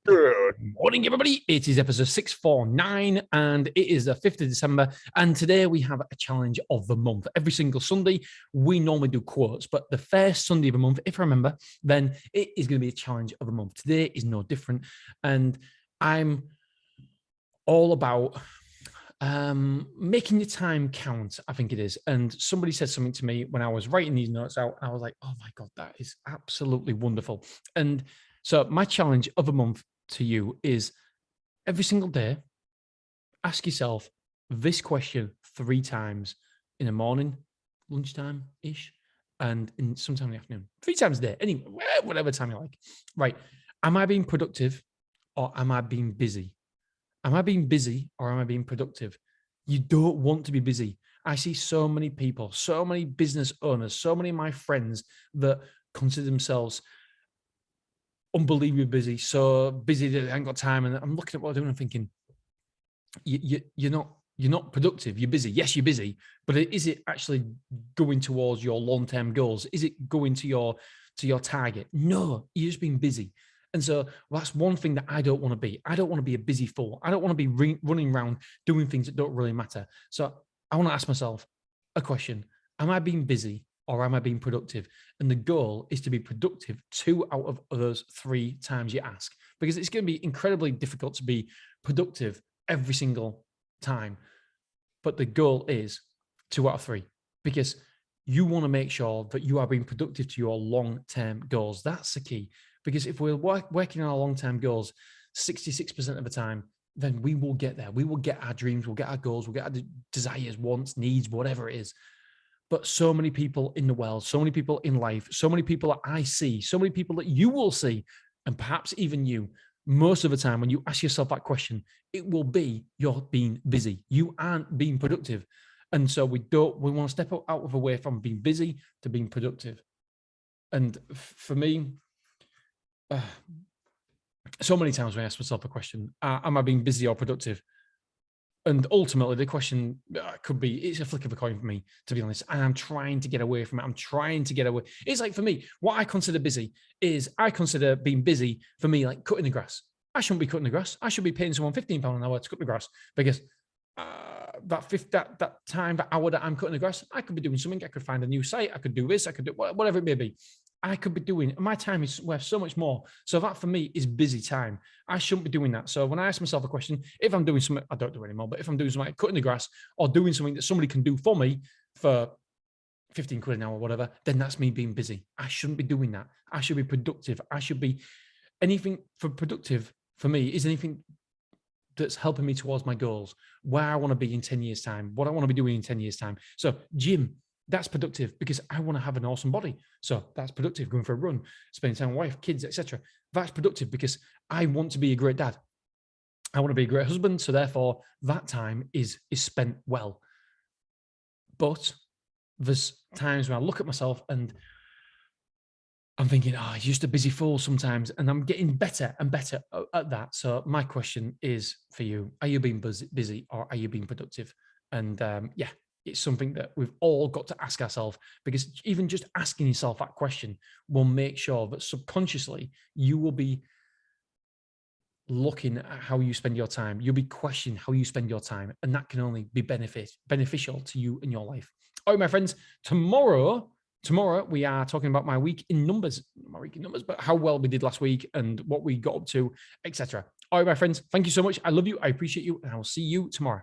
Good morning, everybody. It is episode 649, and it is the 5th of December. And today we have a challenge of the month. Every single Sunday, we normally do quotes, but the first Sunday of the month, if I remember, then it is going to be a challenge of the month. Today is no different. And I'm all about making your time count, I think it is. And somebody said something to me when I was writing these notes out. I was like, oh my God, that is absolutely wonderful. And so my challenge of a month to you is every single day, ask yourself this question 3 times in the morning, lunchtime-ish, and in sometime in the afternoon. 3 times a day, anyway, whatever time you like. Right. Am I being productive or am I being busy? Am I being busy or am I being productive? You don't want to be busy. I see so many people, so many business owners, so many of my friends that consider themselves unbelievably busy, so busy that they haven't got time. And I'm looking at what I'm doing and thinking, you're not productive. You're busy. Yes, you're busy, but is it actually going towards your long-term goals? Is it going to your target? No, you're just being busy. And so that's one thing that I don't want to be. I don't want to be a busy fool. I don't want to be running around doing things that don't really matter. So I want to ask myself a question. Am I being busy or am I being productive? And the goal is to be productive 2 out of those 3 times you ask, because it's going to be incredibly difficult to be productive every single time. But the goal is 2 out of 3, because you want to make sure that you are being productive to your long-term goals. That's the key. Because if we're working on our long-term goals 66% of the time, then we will get there. We will get our dreams, we'll get our goals, we'll get our desires, wants, needs, whatever it is. But so many people in the world, so many people in life, so many people that I see, so many people that you will see, and perhaps even you, most of the time when you ask yourself that question, it will be you're being busy. You aren't being productive. And so we want to step out of the way from being busy to being productive. And for me, so many times when I ask myself a question, am I being busy or productive? And ultimately, the question could be, it's a flick of a coin for me, to be honest. And I'm trying to get away from it. I'm trying to get away. It's like, for me, what I consider busy is I consider being busy for me like cutting the grass. I shouldn't be cutting the grass. I should be paying someone £15 an hour to cut the grass, because that time, that hour that I'm cutting the grass, I could be doing something. I could find a new site. I could do this. I could do whatever it may be. I could be doing, my time is worth so much more. So that for me is busy time. I shouldn't be doing that. So when I ask myself a question, if I'm doing something, I don't do it anymore, but if I'm doing something like cutting the grass or doing something that somebody can do for me for 15 quid an hour or whatever, then that's me being busy. I shouldn't be doing that. I should be productive. I should be anything for productive for me is anything that's helping me towards my goals, where I want to be in 10 years time, what I want to be doing in 10 years time. So gym, that's productive because I want to have an awesome body. So that's productive. Going for a run, spending time with wife, kids, etc. That's productive because I want to be a great dad. I want to be a great husband. So therefore, that time is spent well. But there's times when I look at myself and I'm thinking, oh, you're just a busy fool sometimes. And I'm getting better and better at that. So my question is for you, are you being busy or are you being productive? And yeah, it's something that we've all got to ask ourselves, because even just asking yourself that question will make sure that subconsciously you will be looking at how you spend your time. You'll be questioning how you spend your time. And that can only be beneficial to you in your life. All right, my friends, tomorrow we are talking about my week in numbers, but how well we did last week and what we got up to, etc. All right, my friends, thank you so much. I love you. I appreciate you. And I will see you tomorrow.